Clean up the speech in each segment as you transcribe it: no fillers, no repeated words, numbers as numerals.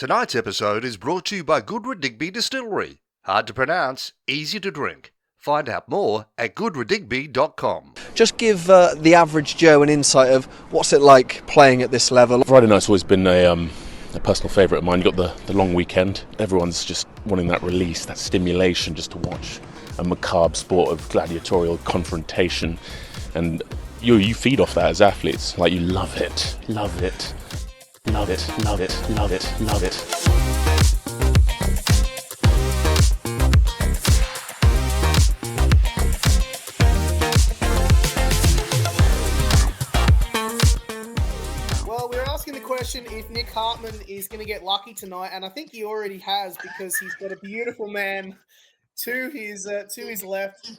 Tonight's episode is brought to you by Goodwood-Digby Distillery. Hard to pronounce, easy to drink. Find out more at goodwooddigby.com. Just give the average Joe an insight of what's it like playing at this level. Friday night's always been a personal favourite of mine. You've got the long weekend. Everyone's just wanting that release, that stimulation, just to watch a macabre sport of gladiatorial confrontation. And you feed off that as athletes. Like, you love it. Love it. Love it, love it, love it, love it. Well, we're asking the question if Nick Hartman is going to get lucky tonight, and I think he already has because he's got a beautiful man to his left.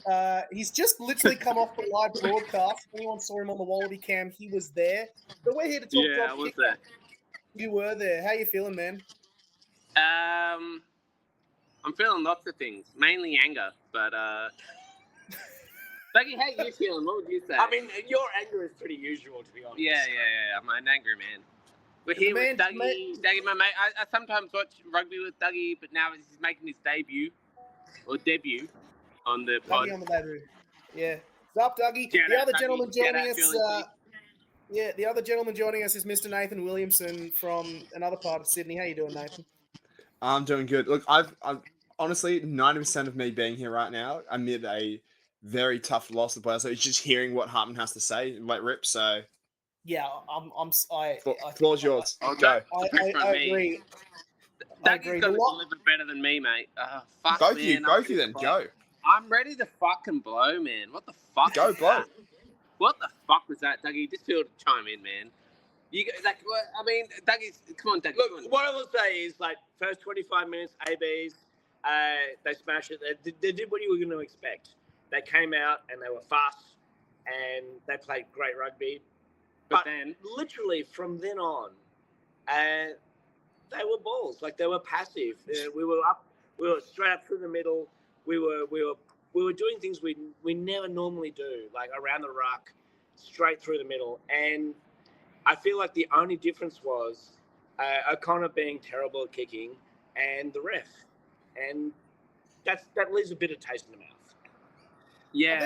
He's just literally come off the live broadcast. If anyone saw him on the Wallaby cam, he was there. But we're here to talk. Yeah, I was there. You were there. How you feeling, man? I'm feeling lots of things, mainly anger. But Dougie, how you feeling? What would you say? I mean, your anger is pretty usual, to be honest. Yeah. I'm an angry man. We're here with Dougie. Dougie, my mate. I sometimes watch rugby with Dougie, but now he's making his debut on the pod. Dougie on the debut. Yeah. What's up, Dougie? The other gentleman joining us. Yeah, the other gentleman joining us is Mr. Nathan Williamson from another part of Sydney. How you doing, Nathan? I'm doing good. Look, I've honestly 90% of me being here right now amid a very tough loss to the playoffs. So it's just hearing what Hartman has to say, let rip. So yeah, floor's yours. I'll go. I agree. Dougie's got to deliver better than me, mate. Fuck, go man. for you then. Go. I'm ready to fucking blow, man. What the fuck? Go blow. What the fuck was that, Dougie? Just feel to chime in, man. Dougie's... Come on, Dougie. Look, what I will say is, first 25 minutes, ABs, they smashed it. They did what you were going to expect. They came out and they were fast and they played great rugby. But then, literally, from then on, they were balls. They were passive. We were up. We were straight up through the middle. We were doing things we never normally do, around the ruck, straight through the middle. And I feel like the only difference was O'Connor being terrible at kicking and the ref. And that leaves a bitter taste in the mouth. Yeah.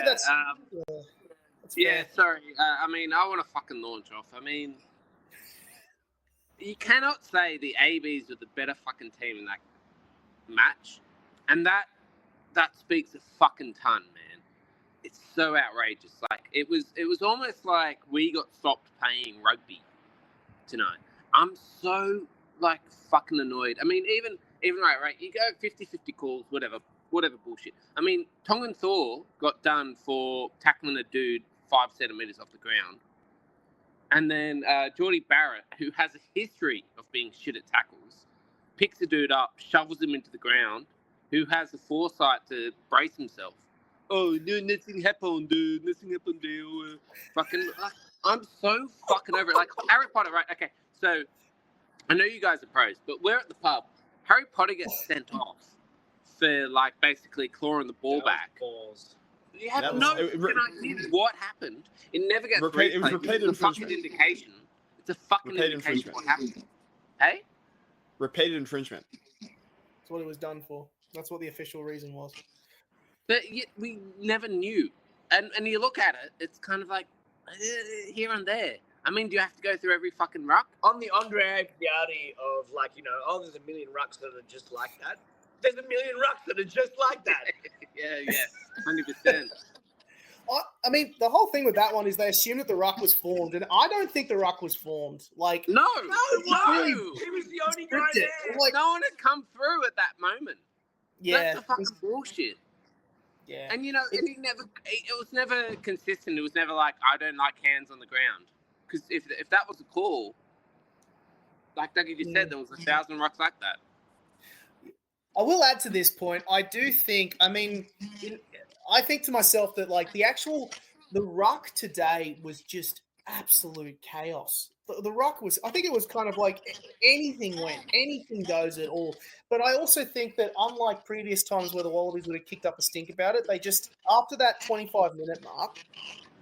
Sorry. I want to fucking launch off. You cannot say the ABs were the better fucking team in that match. And that speaks a fucking ton, man. It's so outrageous. It was almost like we got stopped playing rugby tonight. I'm so fucking annoyed. Even right, you go 50-50 calls, whatever bullshit. Tongan Thor got done for tackling a dude 5 centimeters off the ground. And then Geordie Barrett, who has a history of being shit at tackles, picks a dude up, shovels him into the ground, who has the foresight to brace himself. Oh, no, nothing happened, dude. Nothing happened there. I'm so fucking over it. Harry Potter, right? Okay, so I know you guys are pros, but we're at the pub. Harry Potter gets sent off for, basically clawing the ball back. Balls. You have no idea what happened. It never gets replayed. It was repeated infringement. Indication. It's a fucking indication of what happened. Hey? Repeated infringement. That's what it was done for. That's what the official reason was. But we never knew. And you look at it, it's kind of here and there. Do you have to go through every fucking ruck? On the Andrea reality of, there's a million rucks that are just like that. There's a million rucks that are just like that. Yeah, 100%. The whole thing with that one is they assumed that the ruck was formed, and I don't think the ruck was formed. No, he was the only guy there. No one had come through at that moment. Yeah, that's the fucking bullshit. Yeah, and it was never consistent. It was never I don't like hands on the ground, because if that was a call, like Dougie just said, there was 1,000 rucks like that. I will add to this point. I do think. I think to myself that the ruck today was just absolute chaos. The ruck was, I think it was kind of anything went, anything goes at all. But I also think that unlike previous times where the Wallabies would have kicked up a stink about it, they just, after that 25-minute mark,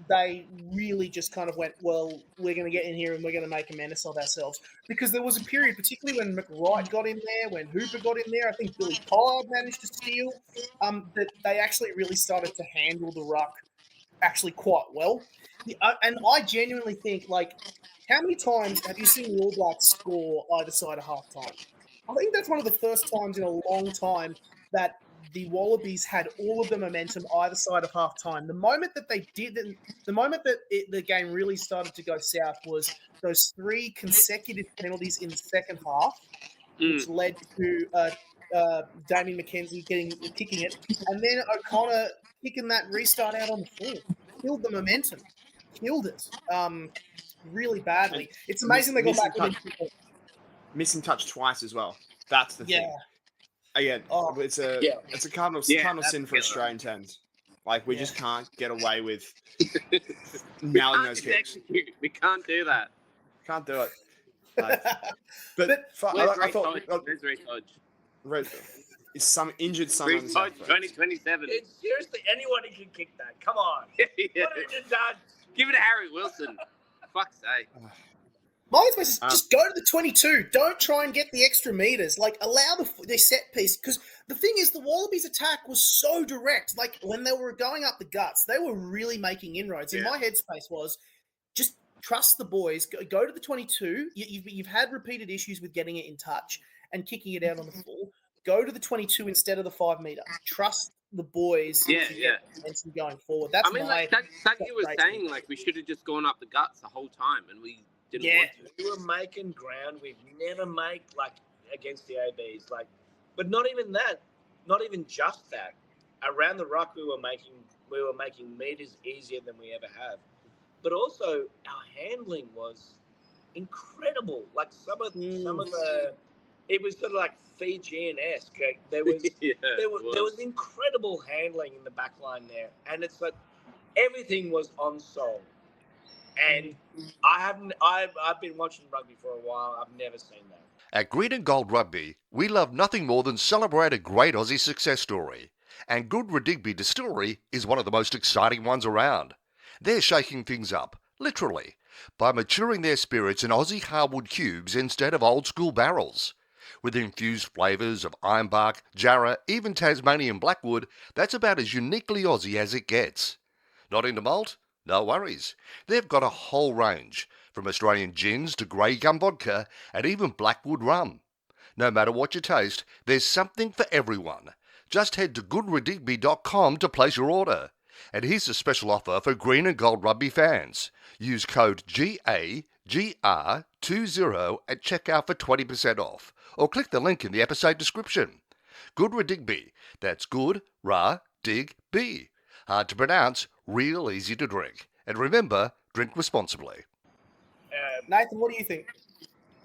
they really just kind of went, well, we're going to get in here and we're going to make a menace of ourselves. Because there was a period, particularly when McWright got in there, when Hooper got in there, I think Billy Pollard managed to steal, that they actually really started to handle the ruck actually quite well. And I genuinely think, like, how many times have you seen the All Blacks score either side of halftime? I think that's one of the first times in a long time that the Wallabies had all of the momentum either side of halftime. The moment that they didn't, the moment that the game really started to go south was those 3 consecutive penalties in the second half, which led to Damien McKenzie kicking it, and then O'Connor kicking that restart out on the floor. Killed the momentum. Killed it. Really badly. It's amazing they got back within 2 points. Missing touch twice as well. That's the thing. Again, it's a cardinal sin for Australian terms. Like, we just can't get away with nailing those kicks. We can't do that. Can't do it. But I thought there's Reece Hodge. Is some injured son Reece Hodge 2027. It's seriously, anybody can kick that. Come on. What have you just done? Give it to Harry Wilson. Fuck's sake. My advice is just go to the 22. Don't try and get the extra meters. Like, allow the set piece. Because the thing is, the Wallabies' attack was so direct. Like, when they were going up the guts, they were really making inroads. And my headspace was just trust the boys. Go to the 22. You've had repeated issues with getting it in touch and kicking it out on the floor. Go to the 22 instead of the 5 meter. Trust the boys to get momentum going forward. That's like you were saying, like, we should have just gone up the guts the whole time, and we didn't want to. We were making ground. We never make, like, against the ABs. Like, but not even that. Not even just that. Around the ruck, we were making meters easier than we ever have. But also, our handling was incredible. Like, some of the, it was sort of like Fijian-esque. There was incredible handling in the back line there, and it's like everything was on song. And I've been watching rugby for a while. I've never seen that. At Green and Gold Rugby, we love nothing more than celebrate a great Aussie success story. And Goodwood Digby Distillery is one of the most exciting ones around. They're shaking things up, literally, by maturing their spirits in Aussie hardwood cubes instead of old school barrels. With infused flavours of ironbark, jarrah, even Tasmanian blackwood, that's about as uniquely Aussie as it gets. Not into malt? No worries. They've got a whole range, from Australian gins to grey gum vodka and even blackwood rum. No matter what you taste, there's something for everyone. Just head to goodwooddigby.com to place your order. And here's a special offer for Green and Gold Rugby fans. Use code GAGR20 at checkout for 20% off, or click the link in the episode description. Goodwood Digby, that's good, ra, dig, B. Hard to pronounce, real easy to drink. And remember, drink responsibly. Nathan, what do you think?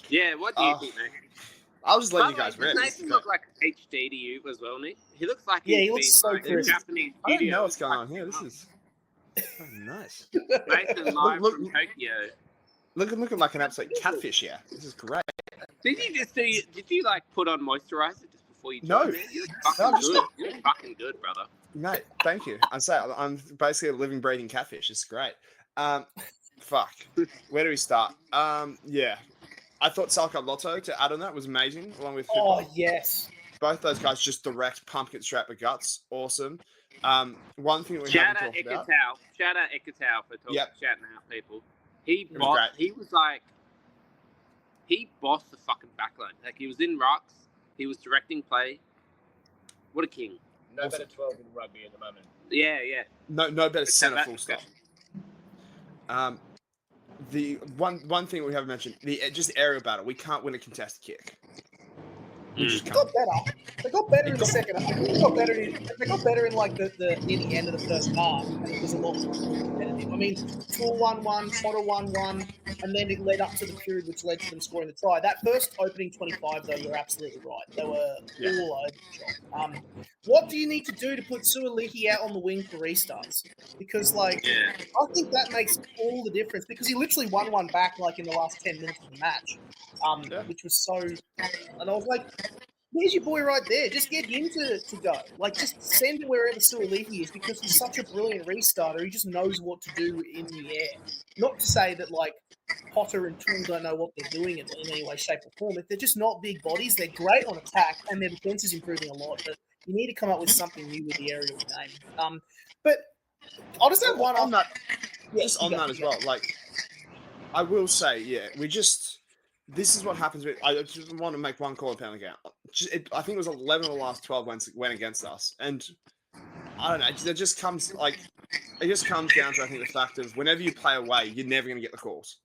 Yeah, what do you think, Nathan? I'll just let you guys rip. Does Nathan look like HD to you as well, Nick? He looks like he looks so like in Japanese I don't know what's going on here. This is nice. Nathan live from Tokyo. Looking like an absolute catfish here. This is great. Did you like put on moisturizer just before you No. joined? You look fucking good. You look fucking good, brother. Mate, thank you. I'm basically a living, breathing catfish. It's great. Fuck. Where do we start? Yeah. I thought Salka Lotto to add on that was amazing, along with Hooper. Yes. Both those guys just direct pumpkin strap of guts. Awesome. One thing we Shout haven't out talked about. Shout out Ekatau for shouting out people. He bossed the fucking backline. Like, he was in rucks. He was directing play. What a king. No better 12 in rugby at the moment. Yeah. No better centre full stop. The one thing we haven't mentioned, just aerial battle. We can't win a contested kick. We just They can't. got better. They got better in the second half. They got better in like the near the end of the first half, and it was a lot more competitive. I mean, full 1-1, Potter 1-1, and then it led up to the period which led to them scoring the try. That first opening 25, though, you're absolutely right. They were all over the shop. What do you need to do to put Suaalii out on the wing for restarts? Because, I think that makes all the difference, because he literally won one back, like, in the last 10 minutes of the match, which was so... And I was like, there's your boy right there. Just get him to go. Like, just send him wherever Suolihi is because he's such a brilliant restarter. He just knows what to do in the air. Not to say that, like, Potter and Toole don't know what they're doing in any way, shape, or form. If they're just not big bodies, they're great on attack, and their defense is improving a lot. But you need to come up with something new with the aerial game. But I'll just have one on that. Yeah, just on that as well. Like, I will say, this is what happens with. I just want to make one call upon again. I think it was 11 of the last 12 went against us, and I don't know. It just comes down to, I think, the fact of whenever you play away, you're never going to get the calls.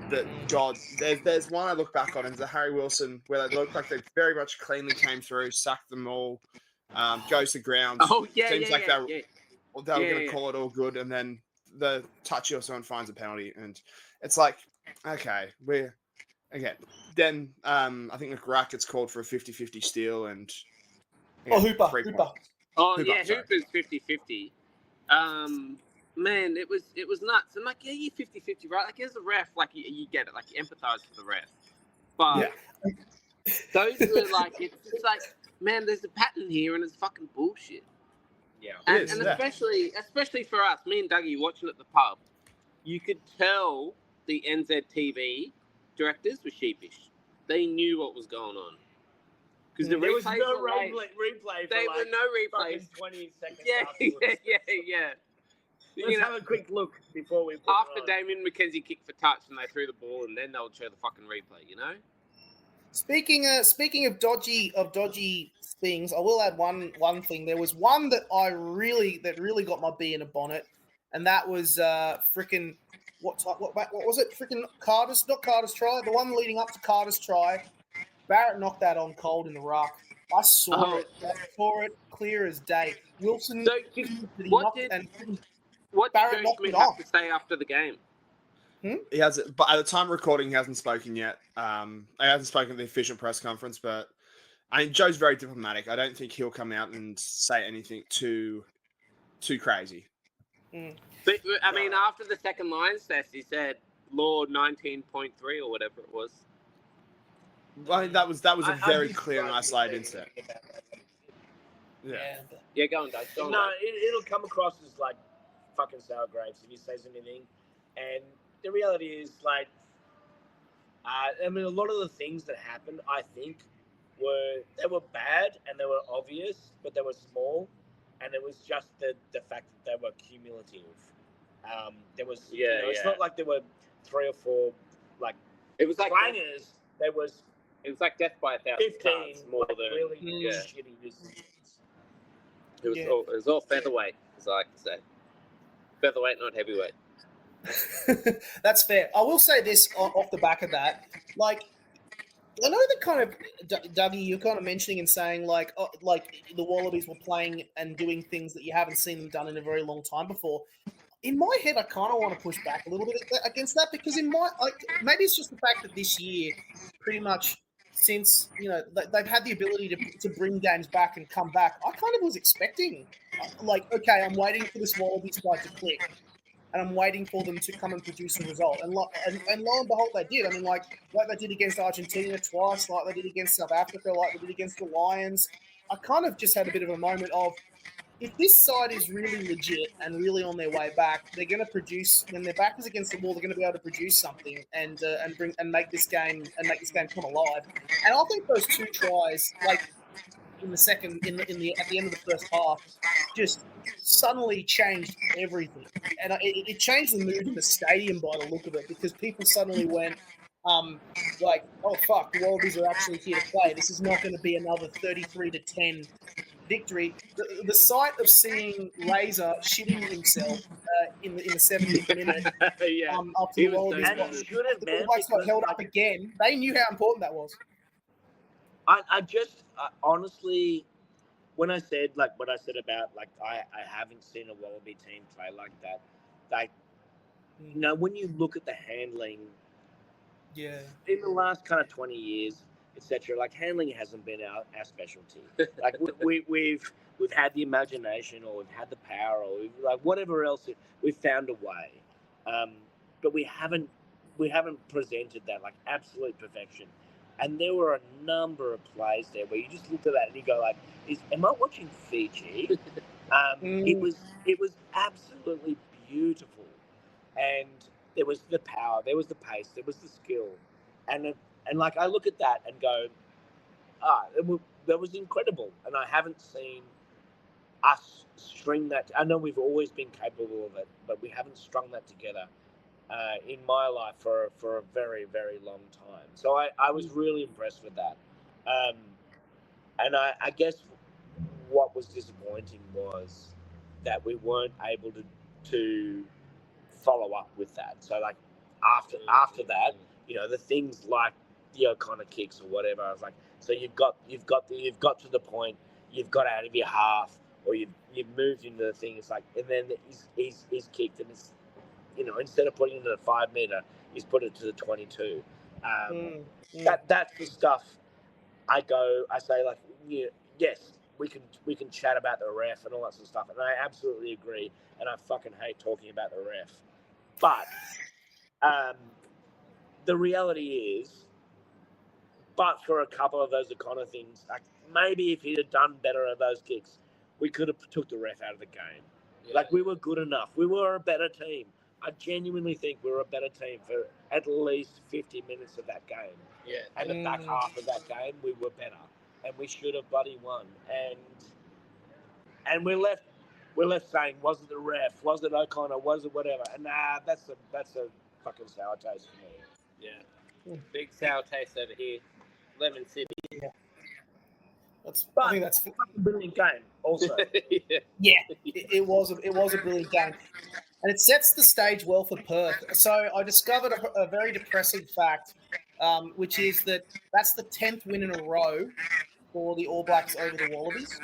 That God, there's one I look back on, and it's the Harry Wilson where they look like they very much cleanly came through, sacked them all, goes to ground. Seems like they were going to call it all good, and then the touchy or someone finds a penalty, and it's like, okay, then I think McGrath gets called for a 50-50 steal, and Hooper. Hooper's 50-50. Man, it was nuts. I'm like, you're 50-50, right? Like, as a ref, like, you get it. Like, you empathize with the ref. But those were like, it's like, man, there's a pattern here, and it's fucking bullshit. Yeah. And especially for us, me and Dougie watching at the pub, you could tell the NZTV directors were sheepish. They knew what was going on. Because there was no replay. There were no replays. 20 seconds. Yeah. Let's have a quick look before we. After Damien McKenzie kicked for touch and they threw the ball, and then they'll show the fucking replay. You know. Speaking of dodgy things, I will add one thing. There was one that really got my bee in a bonnet, and that was freaking what was it? Freaking not Carter's try, the one leading up to Carter's try. Barrett knocked that on cold in the ruck. I saw it. I saw it clear as day. Wilson. What did Joe Schmidt have to say after the game? He hasn't, but at the time of recording, he hasn't spoken yet. He hasn't spoken at the official press conference, but I mean, Joe's very diplomatic. I don't think he'll come out and say anything too crazy. But I mean, after the second line test, he said law 19.3 or whatever it was. I mean, that was a very clear and isolated incident. Yeah, go on, Doug. It'll come across as like fucking sour grapes if he says anything. And the reality is, like, I mean, a lot of the things that happened, I think, they were bad and they were obvious, but they were small, and it was just the fact that they were cumulative. There was, it's not like there were 3 or 4, like, it was like clangers. It was like death by 1,000 cuts more than really shitty decisions. It was all featherweight, as I like to say. Featherweight, not heavyweight. That's fair. I will say this off the back of that. Like, I know that kind of, Dougie, you're kind of mentioning and saying, like the Wallabies were playing and doing things that you haven't seen them done in a very long time before. In my head, I kind of want to push back a little bit against that because maybe it's just the fact that this year, pretty much since, they've had the ability to bring games back and come back, I kind of was expecting, okay, I'm waiting for this Wallabies side to click. And I'm waiting for them to come and produce a result. And lo and behold, they did. I mean, like they did against Argentina twice, like they did against South Africa, like they did against the Lions. I kind of just had a bit of a moment of, if this side is really legit and really on their way back, they're going to produce. When their back is against the wall, they're going to be able to produce something and make this game come alive. And I think those 2 tries, like in the second, at the end of the first half, just suddenly changed everything, and it changed the mood in the stadium by the look of it, because people suddenly went, like, oh fuck, the Wallabies are actually here to play. This is not going to be another 33-10 victory. The sight of seeing Razor shitting himself in the 70th minute, after the Wallabies got held up again, they knew how important that was. I honestly, when I said what I said about I haven't seen a Wallaby team play like that, when you look at the handling, in the last kind of 20 years, etc., handling hasn't been our specialty. We've had the imagination, or we've had the power, or whatever else, we've found a way, but we haven't presented that absolute perfection. And there were a number of plays there where you just looked at that and you go like, am I watching Fiji? It was absolutely beautiful. And there was the power, there was the pace, there was the skill. And like I look at that and go, that was incredible. And I haven't seen us string that. I know we've always been capable of it, but we haven't strung that together in my life for a very, very long time. So I was really impressed with that. And I guess what was disappointing was that we weren't able to follow up with that. So like after that, the things like the O'Connor kicks or whatever, I was like, so you've got to the point, you've got out of your half, or you've moved into the thing. It's like, and then he's kicked, and it's, instead of putting it to the 5 meter, he's put it to the 22. That's the stuff I say like, yes, we can chat about the ref and all that sort of stuff, and I absolutely agree, and I fucking hate talking about the ref, but the reality is, but for a couple of those O'Connor things, like maybe if he'd have done better at those kicks, we could have took the ref out of the game. Yeah. Like, we were good enough. We were a better team. I genuinely think we were a better team for at least 50 minutes of that game. Yeah. And the back half of that game, we were better, and we should have bloody won. And we're left saying, was it the ref? Was it O'Connor? Was it whatever? And that's a fucking sour taste for me. Yeah. Big sour taste over here. Lemon City. Yeah. I think that's a brilliant game also. Yeah, it was a brilliant game. And it sets the stage well for Perth. So I discovered a very depressing fact, which is that's the 10th win in a row for the All Blacks over the Wallabies.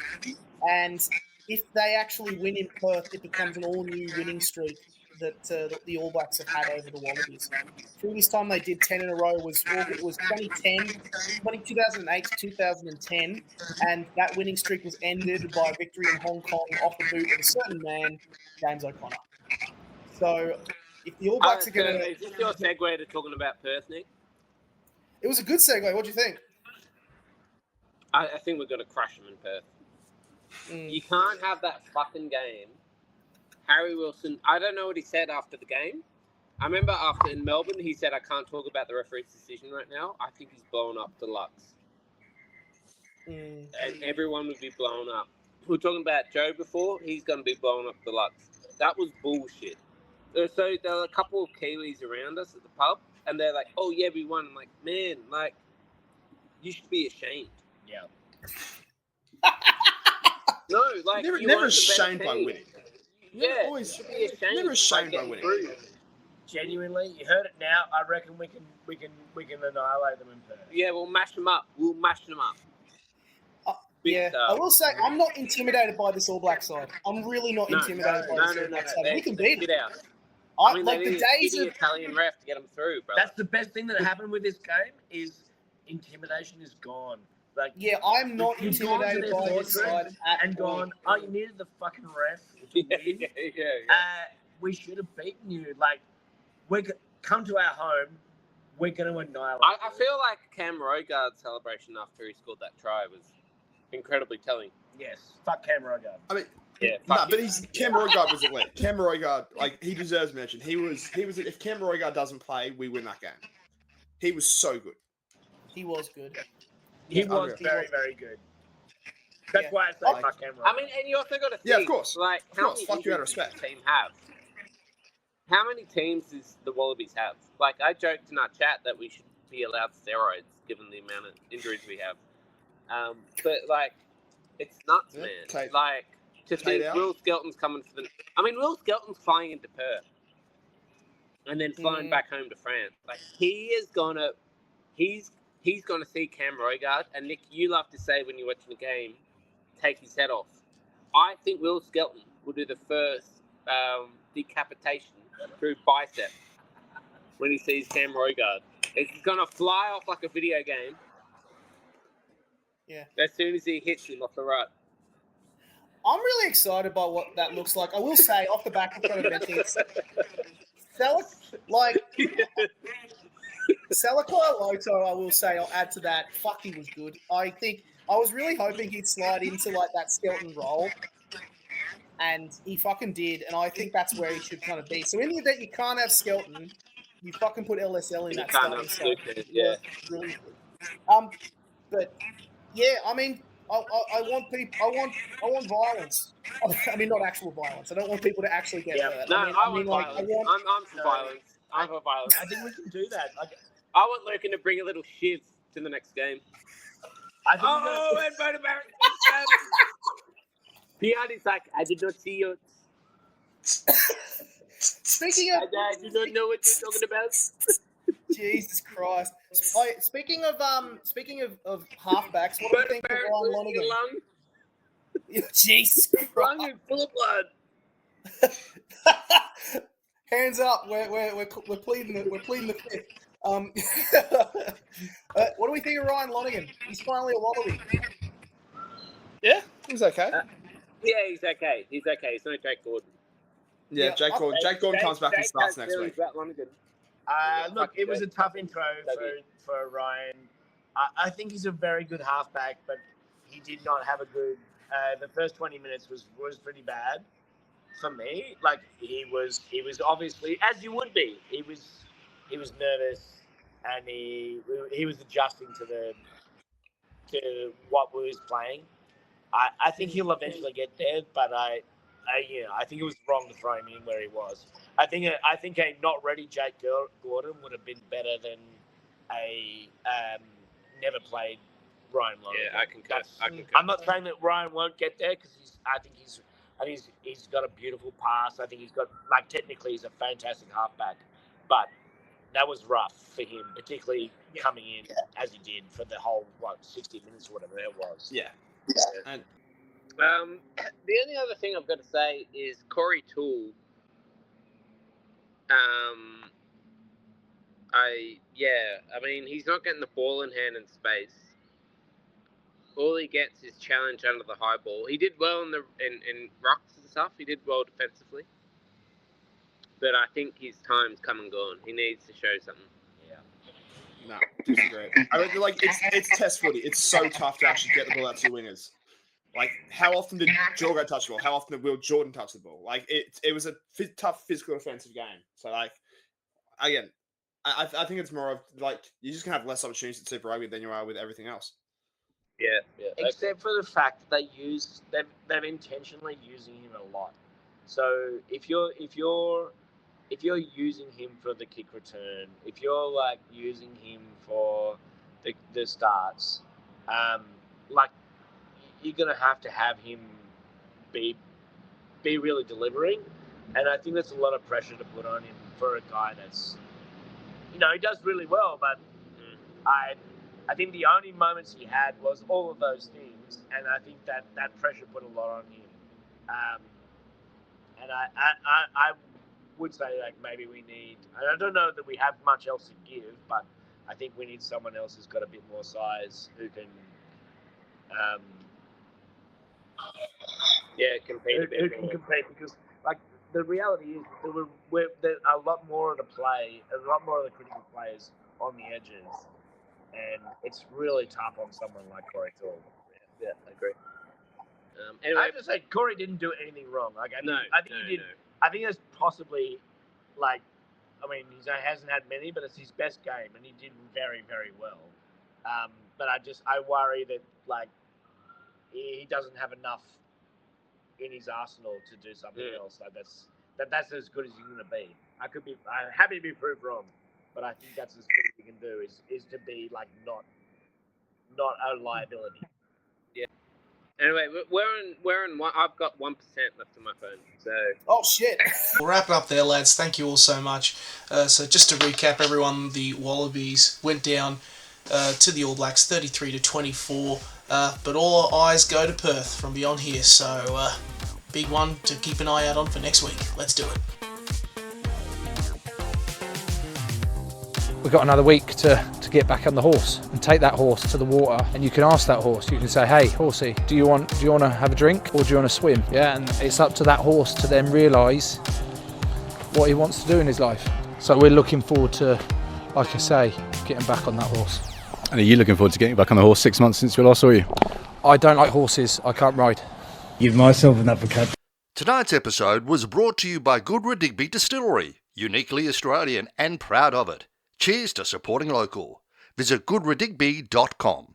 And if they actually win in Perth, it becomes an all-new winning streak that the All Blacks have had over the Wallabies. Previous time they did 10 in a row was 2008 to 2010, and that winning streak was ended by a victory in Hong Kong off the boot of a certain man, James O'Connor. So if the All Blacks are going to... Is this your segue to talking about Perth, Nick? It was a good segue. What do you think? I think we're going to crush them in Perth. You can't have that fucking game. Harry Wilson, I don't know what he said after the game. I remember after in Melbourne, he said, I can't talk about the referee's decision right now. I think he's blown up Deluxe. And everyone would be blown up. We were talking about Joe before. He's going to be blown up Deluxe. That was bullshit. So there were a couple of Kiwis around us at the pub, and they're like, oh, yeah, we won. I'm like, man, like, you should be ashamed. Yeah. No, like, never ashamed by winning. Yeah, always be ashamed never ashamed by winning. Through. Genuinely, you heard it now. I reckon we can annihilate them in Perth. Yeah, we'll mash them up. We'll mash them up. I will say I'm not intimidated by this All Black side. I'm really not intimidated by this All Black side. We can beat it. I mean, like the days of Italian ref to get them through, bro. That's the best thing that happened with this game is intimidation is gone. Like, yeah, I'm not intimidated by this side and gone. Oh, you needed the fucking ref. Yeah. We should have beaten you. Like, come to our home. We're going to annihilate. I feel like Cam Rogard's celebration after he scored that try was incredibly telling. Yes, fuck Cam Rogard. I mean, yeah, but Cam Rogard was elite. Cam Rogard, like, he deserves mention. He was. If Cam Rogard doesn't play, we win that game. He was so good. He was good. He was very, very good. That's why I say fuck Cam Rogard. I mean, and you also got to think, yeah, of course. Like, how many fuck you out of respect. Team have? How many teams does the Wallabies have? Like, I joked in our chat that we should be allowed steroids given the amount of injuries we have. But, like, it's nuts, man. Like, to think Will Skelton's coming for the... I mean, Will Skelton's flying into Perth and then flying back home to France. Like, he is going to... He's going to see Cam Rogard, and Nick, you love to say when you're watching the game, take his head off. I think Will Skelton will do the first decapitation through bicep when he sees Cam Rogard. It's going to fly off like a video game. Yeah. As soon as he hits him off the right. I'm really excited by what that looks like. I will say, off the back of kind of mentioning it, like, Salakai Loto, I will say, I'll add to that. Fuck, he was good. I was really hoping he'd slide into like that Skelton role, and he fucking did. And I think that's where he should kind of be. So in the event you can't have Skelton, you fucking put LSL in that starting slot. Yeah. Really good. But yeah, I mean, I want people. I want violence. I mean, not actual violence. I don't want people to actually get hurt. No, I mean, want violence. I'm for violence. I'm for violence. I think we can do that. I want Lurkin to bring a little shiv to the next game. And Voda Barrett. Piani's like, I did not see you. Speaking of, I do not know what you're talking about. Jesus Christ! Speaking of halfbacks, what do you think of Ryan Lonergan? Jesus Christ! Lung is full of blood. Hands up! We're pleading it. We're pleading the fifth. What do we think of Ryan Lonergan? He's finally a Wallaby. Yeah, he's okay. Yeah, he's okay. He's okay. He's not Jake Gordon. Yeah, Jake Gordon comes back and starts next week. Look, it was a tough intro for Ryan. I think he's a very good halfback, but he did not have a good. The first 20 minutes was pretty bad for me. Like he was obviously, as you would be, he was nervous and he was adjusting to what we was playing. I think he'll eventually get there, but I think it was wrong to throw him in where he was. I think a not ready Jake Gordon would have been better than a never played Ryan Lonergan. Yeah, I concur. I'm not saying that Ryan won't get there because I think he's got a beautiful pass. I think he's got technically he's a fantastic halfback, but that was rough for him, particularly coming in as he did for the whole 60 minutes or whatever it was. Yeah. And the only other thing I've got to say is Corey Toole. I mean, he's not getting the ball in hand in space. All he gets is challenge under the high ball. He did well in rucks and stuff. He did well defensively, but I think his time's come and gone. He needs to show something. No, disagree. I mean, it's test footy. It's so tough to actually get the ball out to your wingers. Like, how often did Jorgo touch the ball? How often did Will Jordan touch the ball? Like, it was a tough physical defensive game. So, again, I think it's more of, you're just going to have less opportunities at Super Rugby than you are with everything else. Yeah. Except for the fact that they're intentionally using him a lot. So, if you're using him for the kick return, if you're using him for the starts, you're gonna have to have him be really delivering, and I think that's a lot of pressure to put on him for a guy that's, he does really well, but I think the only moments he had was all of those things, and I think that pressure put a lot on him, and I would say maybe we need, and I don't know that we have much else to give, but I think we need someone else who's got a bit more size who can compete, because the reality is that a lot more of the critical players on the edges, and it's really tough on someone like Corey Toole. Yeah, I agree. Anyway, I have to say Corey didn't do anything wrong. I think he did. No. I think it's possibly he hasn't had many, but it's his best game, and he did very, very well. But I worry that he doesn't have enough in his arsenal to do something else. That's as good as he's going to be. I'm happy to be proved wrong, but I think that's as good as he can do is to be not a liability. Yeah. Anyway, we're in one. I've got 1% left on my phone. So. Oh shit! We'll wrap it up there, lads. Thank you all so much. So just to recap, everyone, the Wallabies went down to the All Blacks, 33-24. But all eyes go to Perth from beyond here. So big one to keep an eye out on for next week. Let's do it. We've got another week to get back on the horse and take that horse to the water, and you can ask that horse, you can say, hey horsey, do you want to have a drink or do you want to swim? Yeah, and it's up to that horse to then realise what he wants to do in his life. So we're looking forward to like I say, getting back on that horse. And are you looking forward to getting back on the horse 6 months since we last saw you? I don't like horses. I can't ride. Give myself an uppercut. Tonight's episode was brought to you by Good Redigby Distillery, uniquely Australian and proud of it. Cheers to supporting local. Visit goodredigby.com.